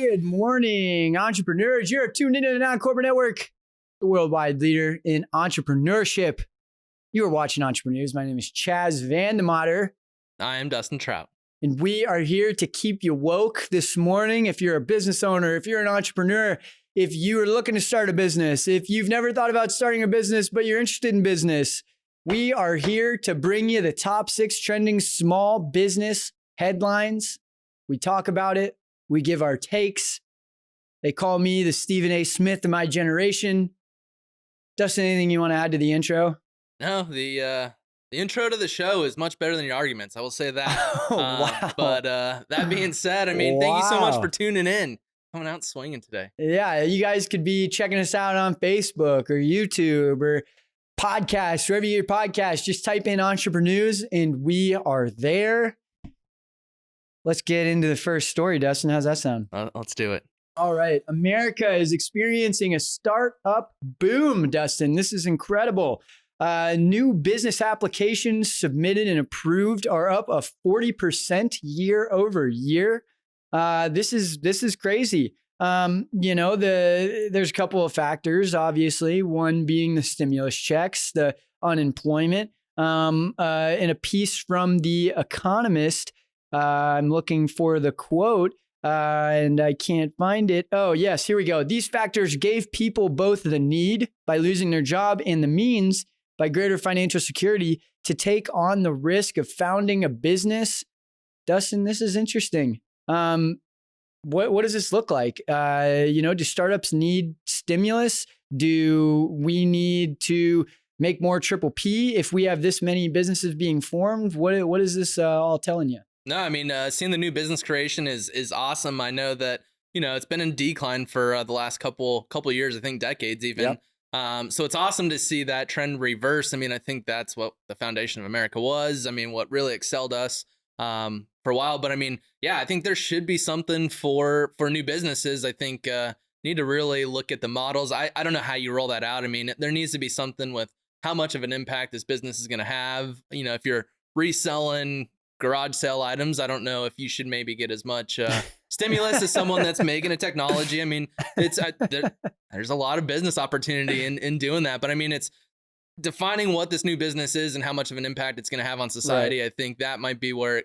Good morning, entrepreneurs. You're tuned into the Non-Corporate Network, the worldwide leader in entrepreneurship. You are watching Entreprenews. My name is Chaz Vandemater. I am Dustin Trout. And we are here to keep you woke this morning. If you're a business owner, if you're an entrepreneur, if you are looking to start a business, if you've never thought about starting a business, but you're interested in business, we are here to bring you the top 6 trending small business headlines. We talk about it. We give our takes. They call me the Stephen A. Smith of my generation. Dustin, anything you want to add to the intro? No, the intro to the show is much better than your arguments. I will say that. Wow. But that being said, I mean, thank you so much for tuning in. Coming out swinging today. Yeah, you guys could be checking us out on Facebook or YouTube or podcasts, wherever you get your podcast. Just type in Entreprenews and we are there. Let's get into the first story, Dustin. How's that sound? Let's do it. All right. America is experiencing a startup boom, Dustin. This is incredible. New business applications submitted and approved are up a 40% year over year. This is crazy. There's a couple of factors, obviously, one being the stimulus checks, the unemployment. In a piece from The Economist, I'm looking for the quote and I can't find it. Oh, yes, here we go. These factors gave people both the need by losing their job and the means by greater financial security to take on the risk of founding a business. Dustin, this is interesting. What does this look like? Do startups need stimulus? Do we need to make more triple P if we have this many businesses being formed? What is this all telling you? No, I mean, seeing the new business creation is awesome. I know that, it's been in decline for the last couple years, I think decades even. Yep. So it's awesome to see that trend reverse. I mean, I think that's what the foundation of America was. I mean, what really excelled us for a while. But I mean, yeah, I think there should be something for new businesses. I think need to really look at the models. I don't know how you roll that out. I mean, there needs to be something with how much of an impact this business is going to have. If you're reselling garage sale items, I don't know if you should maybe get as much stimulus as someone that's making a technology. I mean, there's a lot of business opportunity in doing that. But I mean, it's defining what this new business is and how much of an impact it's going to have on society. Right. I think that might be where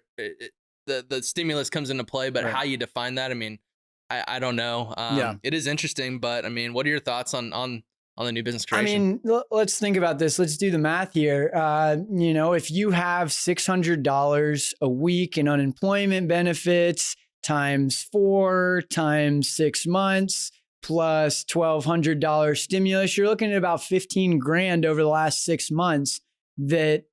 the stimulus comes into play. But right. How you define that, I mean, I don't know. It is interesting. But I mean, what are your thoughts on the new business creation? I mean, let's think about this. Let's do the math here. If you have $600 a week in unemployment benefits times 4 times 6 months plus $1,200 stimulus, you're looking at about 15 grand over the last 6 months that,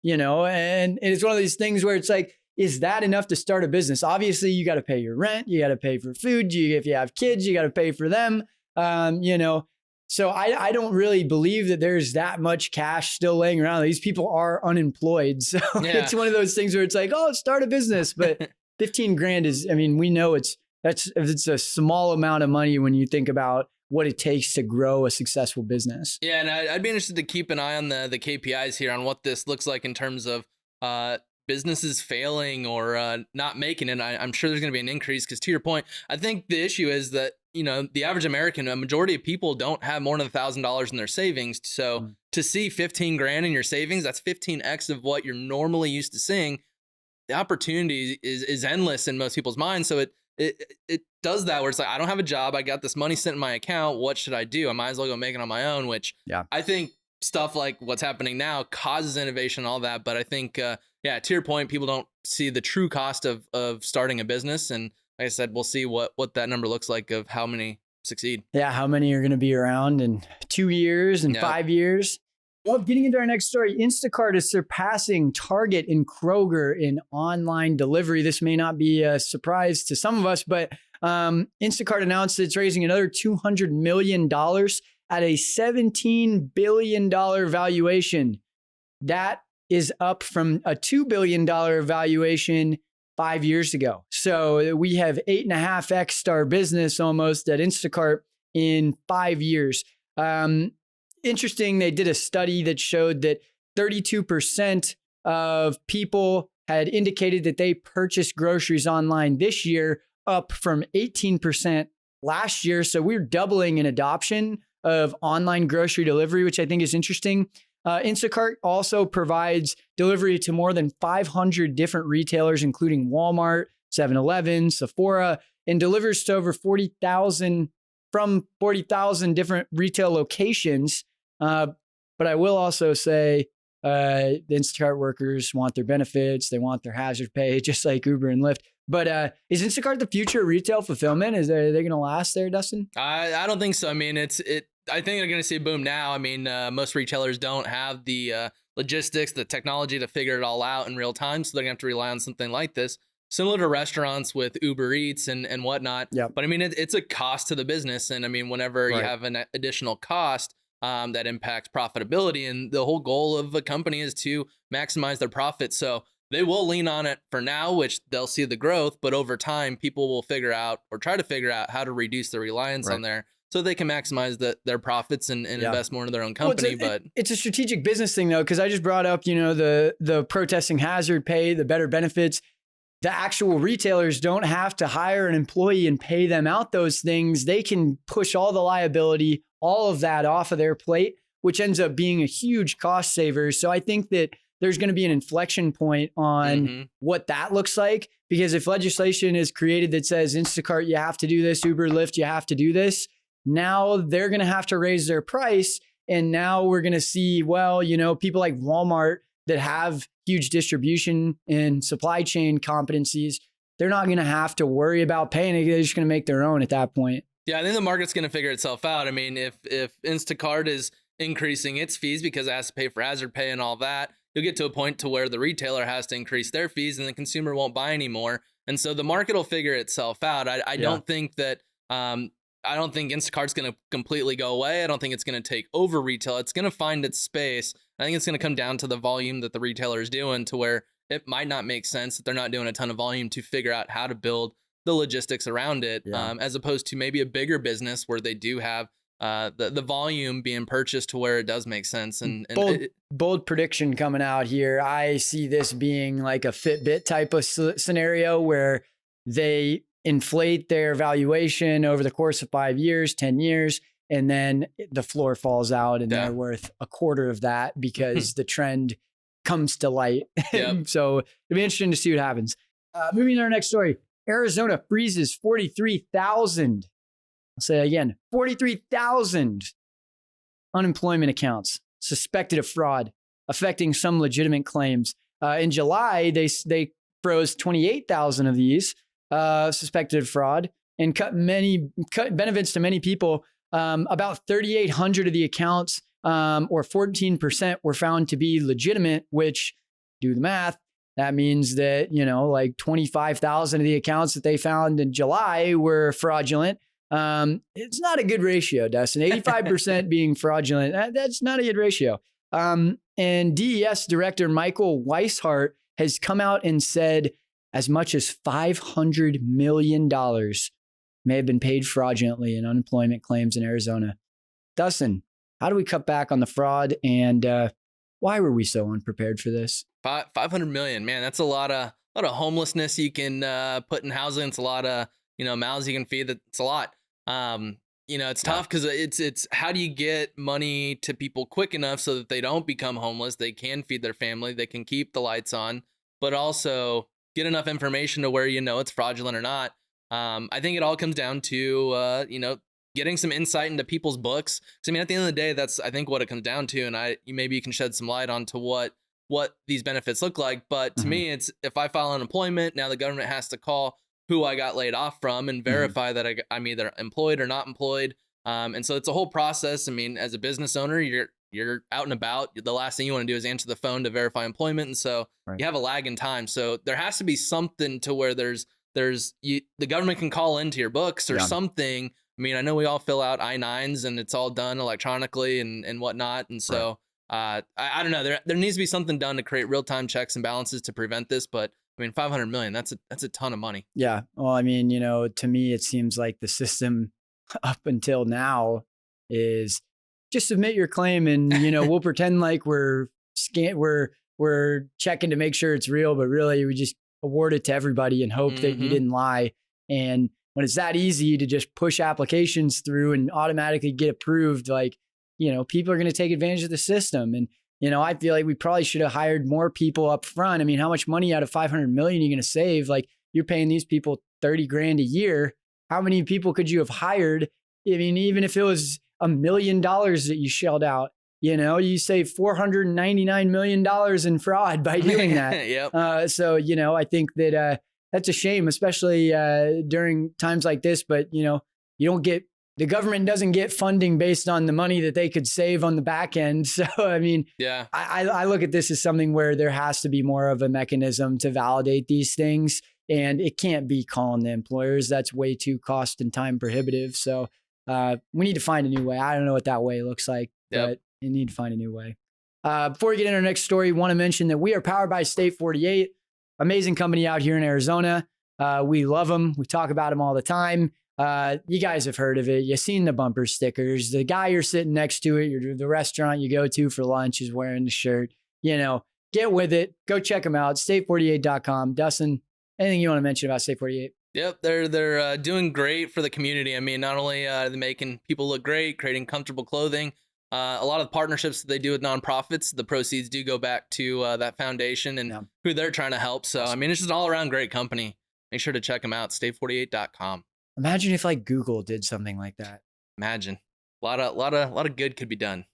and it's one of these things where it's like, is that enough to start a business? Obviously, you got to pay your rent. You got to pay for food. If you have kids, you got to pay for them. So I don't really believe that there's that much cash still laying around. These people are unemployed. So yeah. It's one of those things where it's like, oh, start a business. But 15 grand is, I mean, we know it's a small amount of money when you think about what it takes to grow a successful business. Yeah. And I'd be interested to keep an eye on the KPIs here on what this looks like in terms of businesses failing or not making it. I'm sure there's going to be an increase because to your point, I think the issue is that the average American, a majority of people don't have more than $1,000 in their savings. So to see 15 grand in your savings, that's 15x of what you're normally used to seeing. The opportunity is endless in most people's minds. So it does that where it's like, I don't have a job. I got this money sent in my account. What should I do? I might as well go make it on my own, which I think stuff like what's happening now causes innovation and all that. But I think, to your point, people don't see the true cost of starting a business. And like I said, we'll see what that number looks like of how many succeed. Yeah, how many are going to be around in 2 years and 5 years? Well, getting into our next story, Instacart is surpassing Target and Kroger in online delivery. This may not be a surprise to some of us, but Instacart announced it's raising another $200 million at a $17 billion valuation. That is up from a $2 billion valuation 5 years ago. So we have 8.5x our business almost at Instacart in 5 years. Interesting, they did a study that showed that 32% of people had indicated that they purchased groceries online this year, up from 18% last year. So we're doubling in adoption of online grocery delivery, which I think is interesting. Instacart also provides delivery to more than 500 different retailers, including Walmart, 7-Eleven, Sephora, and delivers to over 40,000 from 40,000 different retail locations. But I will also say the Instacart workers want their benefits. They want their hazard pay, just like Uber and Lyft. But is Instacart the future of retail fulfillment? Are they going to last there, Dustin? I don't think so. I mean, I think they're going to see a boom now. I mean, most retailers don't have the logistics, the technology to figure it all out in real time. So they're going to have to rely on something like this, similar to restaurants with Uber Eats and whatnot. Yep. But I mean, it's a cost to the business. And I mean, whenever you have an additional cost, that impacts profitability. And the whole goal of a company is to maximize their profits. So they will lean on it for now, which they'll see the growth. But over time, people will figure out or try to figure out how to reduce the reliance on there so they can maximize their profits and invest more into their own company. Well, it's a strategic business thing, though, because I just brought up, the protesting hazard pay, the better benefits. The actual retailers don't have to hire an employee and pay them out those things. They can push all the liability, all of that off of their plate, which ends up being a huge cost saver. So I think that there's going to be an inflection point on what that looks like, because if legislation is created that says Instacart, you have to do this, Uber, Lyft, you have to do this, now they're going to have to raise their price. And now we're going to see, people like Walmart that have huge distribution and supply chain competencies, they're not going to have to worry about paying it. They're just going to make their own at that point. Yeah, I think the market's going to figure itself out. I mean, if Instacart is increasing its fees because it has to pay for hazard pay and all that, you'll get to a point to where the retailer has to increase their fees and the consumer won't buy anymore. And so the market will figure itself out. I don't think that I don't think Instacart's going to completely go away. I don't think it's going to take over retail. It's going to find its space. I think it's going to come down to the volume that the retailer is doing, to where it might not make sense that they're not doing a ton of volume to figure out how to build the logistics around it, as opposed to maybe a bigger business where they do have the volume being purchased to where it does make sense. And bold prediction coming out here. I see this being like a Fitbit type of scenario where they inflate their valuation over the course of 5 years, 10 years, and then the floor falls out and they're worth a quarter of that because the trend comes to light. So it'll be interesting to see what happens. Moving to our next story. Arizona freezes 43,000. I'll say it again, 43,000 unemployment accounts suspected of fraud, affecting some legitimate claims. In July, they froze 28,000 of these suspected of fraud and cut benefits to many people. About 3,800 of the accounts, or 14%, were found to be legitimate, which, do the math, that means that, like 25,000 of the accounts that they found in July were fraudulent. It's not a good ratio, Dustin. 85% being fraudulent. That's not a good ratio. And DES Director Michael Weishart has come out and said as much as $500 million may have been paid fraudulently in unemployment claims in Arizona. Dustin, how do we cut back on the fraud, and why were we so unprepared for this? 500 million, man, that's a lot of homelessness you can put in housing. It's a lot of mouths you can feed. That's a lot. It's tough because it's how do you get money to people quick enough so that they don't become homeless, they can feed their family, they can keep the lights on, but also get enough information to where it's fraudulent or not. I think it all comes down to getting some insight into people's books. Because I mean, at the end of the day, that's I think what it comes down to. And maybe you can shed some light onto what these benefits look like. But to me, it's if I file unemployment, now the government has to call who I got laid off from and verify that I'm either employed or not employed. And so it's a whole process. I mean, as a business owner, you're out and about. The last thing you want to do is answer the phone to verify employment. And so you have a lag in time. So there has to be something to where the government can call into your books or something. I mean, I know we all fill out I-9s and it's all done electronically and whatnot. And so I don't know, there needs to be something done to create real-time checks and balances to prevent this. But I mean, 500 million, that's a ton of money. Yeah. Well, I mean, to me, it seems like the system up until now is just submit your claim and, we'll pretend like we're checking to make sure it's real, but really we just award it to everybody and hope that you didn't lie. And when it's that easy to just push applications through and automatically get approved, like, people are going to take advantage of the system. And, I feel like we probably should have hired more people up front. I mean, how much money out of 500 million are you going to save? Like, you're paying these people 30 grand a year. How many people could you have hired? I mean, even if it was $1 million that you shelled out, you save $499 million in fraud by doing that. Yep. So, I think that that's a shame, especially during times like this. But, the government doesn't get funding based on the money that they could save on the back end. So, I mean, yeah, I look at this as something where there has to be more of a mechanism to validate these things. And it can't be calling the employers. That's way too cost and time prohibitive. So we need to find a new way. I don't know what that way looks like, but you need to find a new way. Before we get into our next story, want to mention that we are powered by State 48, amazing company out here in Arizona. We love them. We talk about them all the time. You guys have heard of it. You've seen the bumper stickers. The guy you're sitting next to it, the restaurant you go to for lunch is wearing the shirt. Get with it. Go check them out. State48.com. Dustin, anything you want to mention about State 48? Yep, they're doing great for the community. I mean, not only are they making people look great, creating comfortable clothing, a lot of the partnerships that they do with nonprofits, the proceeds do go back to that foundation and who they're trying to help. So, I mean, it's just an all-around great company. Make sure to check them out, state48.com. Imagine if like Google did something like that. Imagine. A lot of good could be done.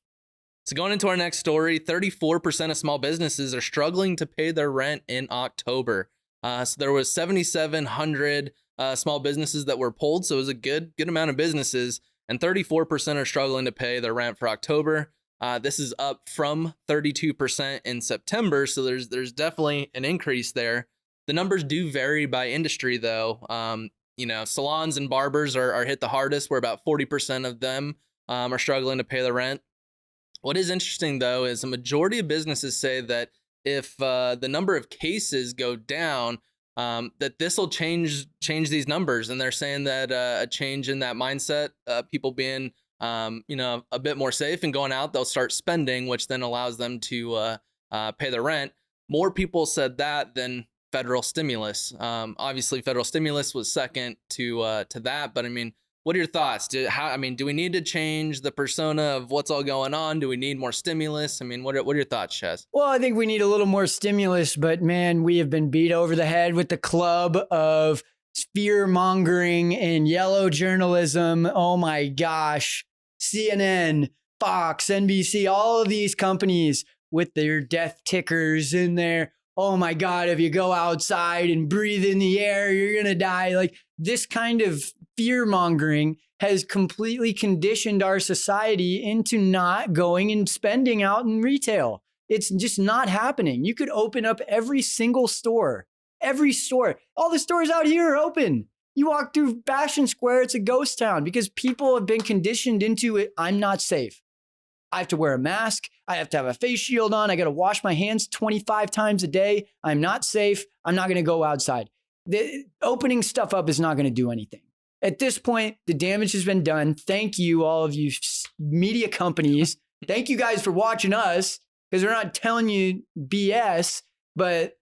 So going into our next story, 34% of small businesses are struggling to pay their rent in October. So there was 7,700 small businesses that were polled. So it was a good amount of businesses, and 34% are struggling to pay their rent for October. This is up from 32% in September. So there's definitely an increase there. The numbers do vary by industry though. Salons and barbers are hit the hardest, where about 40% of them are struggling to pay the rent. What is interesting though is a majority of businesses say that if the number of cases go down, that this will change these numbers. And they're saying that a change in that mindset, people being, a bit more safe and going out, they'll start spending, which then allows them to pay their rent. More people said that than federal stimulus. Obviously, federal stimulus was second to that. But I mean, what are your thoughts? Do we need to change the persona of what's all going on? Do we need more stimulus? I mean, what are your thoughts, Chaz? Well, I think we need a little more stimulus, but man, we have been beat over the head with the club of fear mongering and yellow journalism. Oh my gosh. CNN, Fox, NBC, all of these companies with their death tickers in there. Oh my God, if you go outside and breathe in the air, you're going to die. Like, this kind of fear mongering has completely conditioned our society into not going and spending out in retail. It's just not happening. You could open up every single store, all the stores out here are open. You walk through Fashion Square, it's a ghost town because people have been conditioned into it. I'm not safe. I have to wear a mask. I have to have a face shield on. I got to wash my hands 25 times a day. I'm not safe. I'm not going to go outside. The opening stuff up is not going to do anything. At this point, the damage has been done. Thank you, all of you media companies. Thank you guys for watching us, because we're not telling you BS, but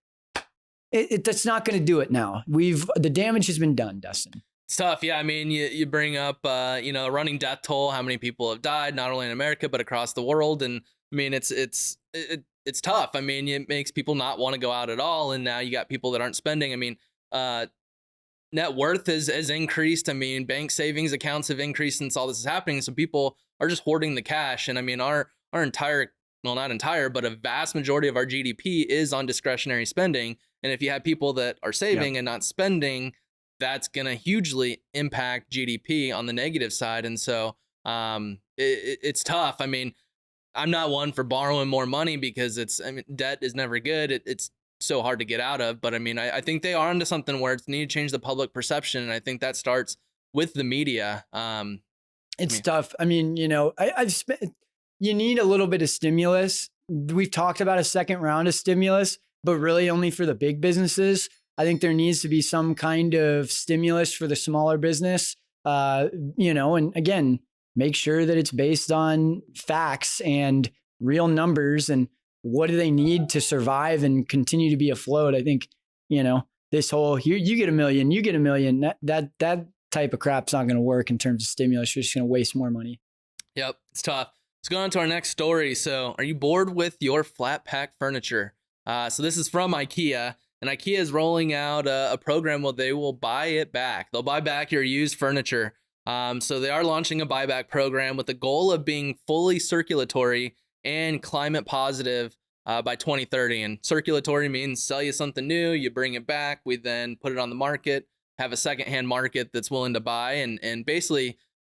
that's not going to do it now. The damage has been done, Dustin. It's tough. Yeah. I mean, you bring up, a running death toll, how many people have died, not only in America, but across the world. And I mean, it's tough. I mean, it makes people not want to go out at all. And now you got people that aren't spending. I mean, net worth has increased. I mean, bank savings accounts have increased since all this is happening. So people are just hoarding the cash. And I mean, our entire, well, not entire, but a vast majority of our GDP is on discretionary spending. And if you have people that are saving and not spending, that's going to hugely impact GDP on the negative side. And so it's tough. I mean, I'm not one for borrowing more money because debt is never good. It's so hard to get out of. But I mean, I think they are onto something where it's need to change the public perception. And I think that starts with the media. It's tough. I mean, you need a little bit of stimulus. We've talked about a second round of stimulus, but really only for the big businesses. I think there needs to be some kind of stimulus for the smaller business, and again, make sure that it's based on facts and real numbers and what do they need to survive and continue to be afloat. I think, this whole here, you get $1 million, you get $1 million. That type of crap's not going to work in terms of stimulus. You're just going to waste more money. Yep, it's tough. Let's go on to our next story. So, are you bored with your flat pack furniture? So this is from Ikea, and Ikea is rolling out a program where they will buy it back. They'll buy back your used furniture. So they are launching a buyback program with the goal of being fully circulatory and climate positive by 2030. And circulatory means sell you something new, you bring it back, we then put it on the market, have a secondhand market that's willing to buy, and basically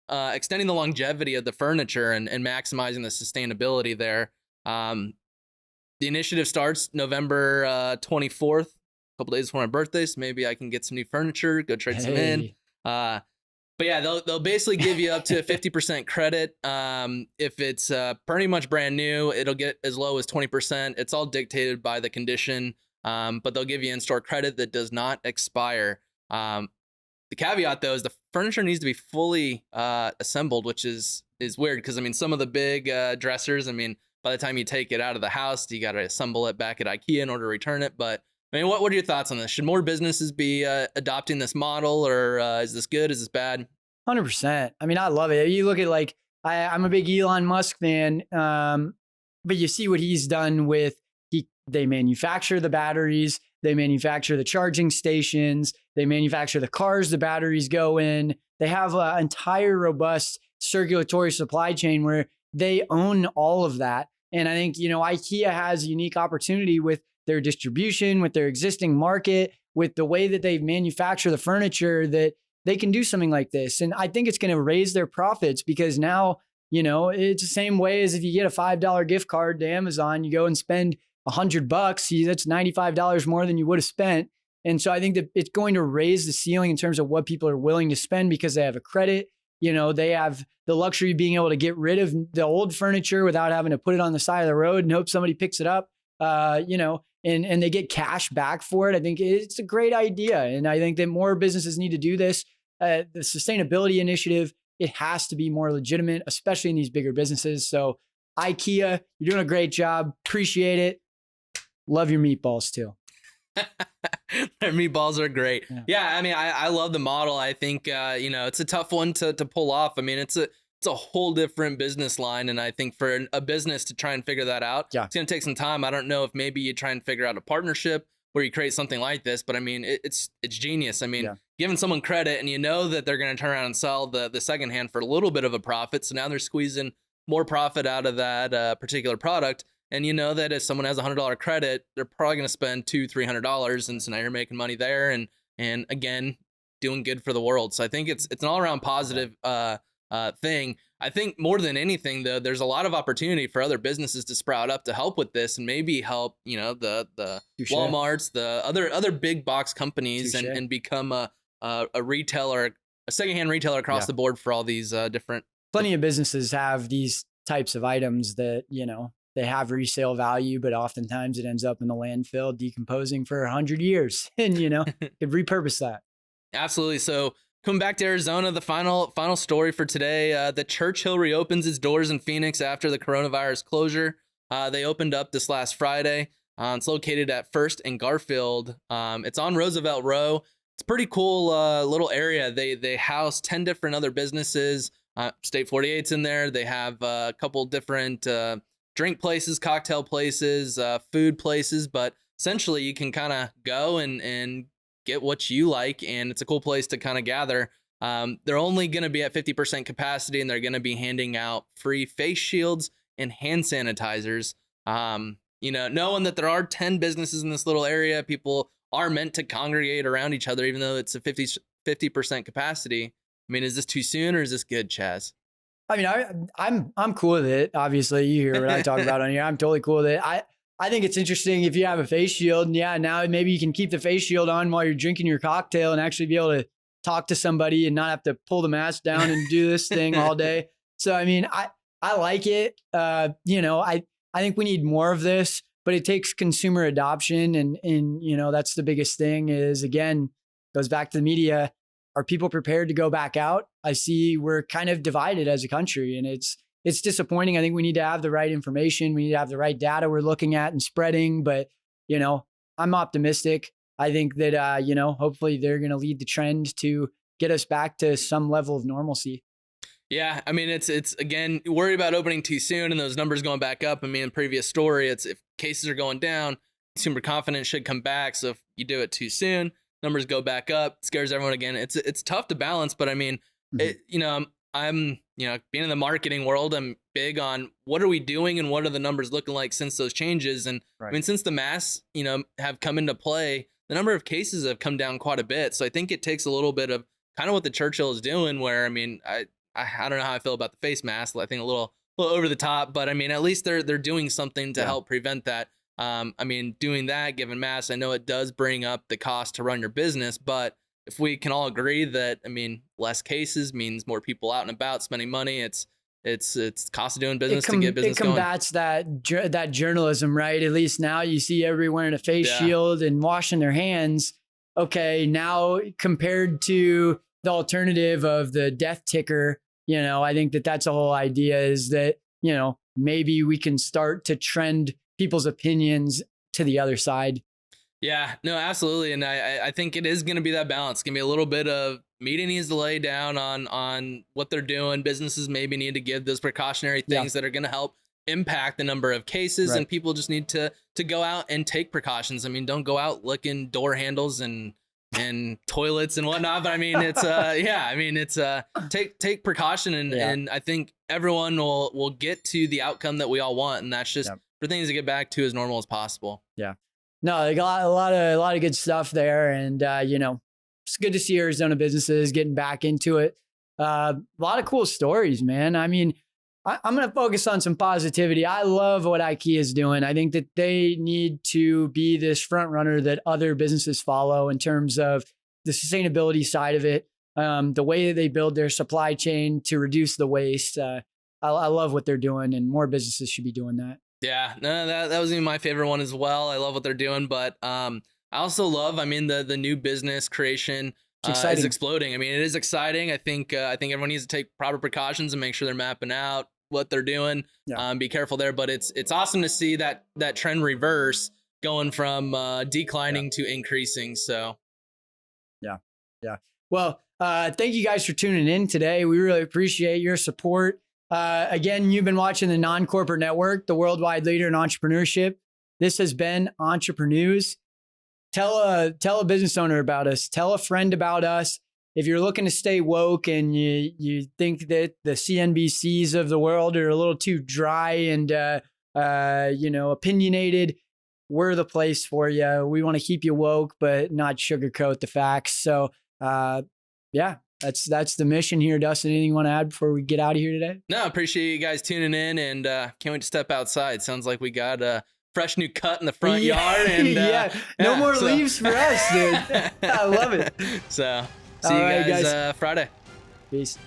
extending the longevity of the furniture and maximizing the sustainability there. The initiative starts November 24th, a couple days before my birthday, so maybe I can get some new furniture, go trade some in. But yeah, they'll basically give you up to a 50% credit. If it's pretty much brand new, it'll get as low as 20%. It's all dictated by the condition, but they'll give you in-store credit that does not expire. The caveat, though, is the furniture needs to be fully assembled, which is weird because, I mean, some of the big dressers, I mean, by the time you take it out of the house, you got to assemble it back at Ikea in order to return it. But I mean, what are your thoughts on this? Should more businesses be adopting this model, or is this good? Is this bad? 100%. I mean, I love it. You look at like, I'm a big Elon Musk fan, but you see what he's done with, they manufacture the batteries, they manufacture the charging stations, they manufacture the cars the batteries go in. They have an entire robust circulatory supply chain where they own all of that. And I think, IKEA has a unique opportunity with their distribution, with their existing market, with the way that they manufacture the furniture, that they can do something like this. And I think it's going to raise their profits because now, it's the same way as if you get a $5 gift card to Amazon, you go and spend $100, that's $95 more than you would have spent. And so I think that it's going to raise the ceiling in terms of what people are willing to spend because they have a credit. They have the luxury of being able to get rid of the old furniture without having to put it on the side of the road and hope somebody picks it up, and they get cash back for it. I think it's a great idea. And I think that more businesses need to do this. The sustainability initiative, it has to be more legitimate, especially in these bigger businesses. So IKEA, you're doing a great job. Appreciate it. Love your meatballs too. Their meatballs are great. Yeah, I mean, I love the model. I think, it's a tough one to pull off. I mean, it's a whole different business line. And I think for a business to try and figure that out, it's going to take some time. I don't know if maybe you try and figure out a partnership where you create something like this, but I mean, it's genius. I mean, giving someone credit and that they're going to turn around and sell the secondhand for a little bit of a profit. So now they're squeezing more profit out of that particular product. And that if someone has $100 credit, they're probably going to spend $200-$300. And so now you're making money there and again, doing good for the world. So I think it's an all around positive thing. I think more than anything, though, there's a lot of opportunity for other businesses to sprout up to help with this and maybe help, the Walmarts, the other big box companies and become a retailer, a secondhand retailer across the board for all these different. Plenty of businesses have these types of items that, they have resale value, but oftentimes it ends up in the landfill decomposing for 100 years and, could repurpose that. Absolutely. So coming back to Arizona, the final story for today, the Churchill reopens its doors in Phoenix after the coronavirus closure. They opened up this last Friday. It's located at First and Garfield. It's on Roosevelt Row. It's a pretty cool little area. They house 10 different other businesses. State 48's in there. They have a couple different drink places, cocktail places, food places, but essentially you can kind of go and get what you like. And it's a cool place to kind of gather. They're only going to be at 50% capacity and they're going to be handing out free face shields and hand sanitizers. Knowing that there are 10 businesses in this little area, people are meant to congregate around each other, even though it's a 50% capacity. I mean, is this too soon or is this good, Chaz? I mean, I'm cool with it. Obviously, you hear what I talk about on here. I'm totally cool with it. I think it's interesting if you have a face shield, and now maybe you can keep the face shield on while you're drinking your cocktail and actually be able to talk to somebody and not have to pull the mask down and do this thing all day. So, I mean, I like it. I think we need more of this, but it takes consumer adoption. And that's the biggest thing is, again, goes back to the media. Are people prepared to go back out? I see we're kind of divided as a country and it's disappointing. I think we need to have the right information. We need to have the right data we're looking at and spreading, but I'm optimistic. I think that, hopefully they're going to lead the trend to get us back to some level of normalcy. Yeah, I mean, it's again, worried about opening too soon and those numbers going back up. I mean, in previous story, it's if cases are going down, consumer confidence should come back. So if you do it too soon, numbers go back up, scares everyone again. It's tough to balance, but I mean, I'm being in the marketing world, I'm big on what are we doing and what are the numbers looking like since those changes. And I mean, since the masks, have come into play, the number of cases have come down quite a bit. So I think it takes a little bit of kind of what the Churchill is doing, where, I mean, I don't know how I feel about the face mask. I think a little over the top, but I mean, at least they're doing something to help prevent that. I mean, doing that, given masks, I know it does bring up the cost to run your business, but if we can all agree that, I mean, less cases means more people out and about spending money, it's cost of doing business to get business going. It combats that journalism, right? At least now you see everyone wearing a face shield and washing their hands. Okay, now compared to the alternative of the death ticker, I think that's the whole idea, is that, maybe we can start to trend people's opinions to the other side. Yeah, no, absolutely. And I think it is going to be that balance. It's going to be a little bit of media needs to lay down on what they're doing. Businesses maybe need to give those precautionary things that are going to help impact the number of cases, and people just need to go out and take precautions. I mean, don't go out licking door handles and toilets and whatnot. But I mean, it's take precaution, and I think everyone will get to the outcome that we all want. And that's just for things to get back to as normal as possible. Yeah. No, they got a lot of good stuff there. And, it's good to see Arizona businesses getting back into it. A lot of cool stories, man. I mean, I'm going to focus on some positivity. I love what Ikea is doing. I think that they need to be this front runner that other businesses follow in terms of the sustainability side of it, the way that they build their supply chain to reduce the waste. I love what they're doing, and more businesses should be doing that. Yeah, no, that was even my favorite one as well. I love what they're doing, but I also love, I mean, the new business creation is exploding. I mean, it is exciting. I think everyone needs to take proper precautions and make sure they're mapping out what they're doing. Be careful there, but it's awesome to see that trend reverse, going from declining to increasing. So yeah. Well, thank you guys for tuning in today. We really appreciate your support. Again, you've been watching the Non-Corporate Network, the worldwide leader in entrepreneurship. This has been Entreprenews. Tell a business owner about us. Tell a friend about us. If you're looking to stay woke and you think that the CNBCs of the world are a little too dry and opinionated, we're the place for you. We want to keep you woke, but not sugarcoat the facts. So, that's the mission here. Dustin, anything you want to add before we get out of here today? No, I appreciate you guys tuning in, and can't wait to step outside. Sounds like we got a fresh new cut in the front yard. And no more leaves for us, dude. I love it. So see you guys Friday. Peace.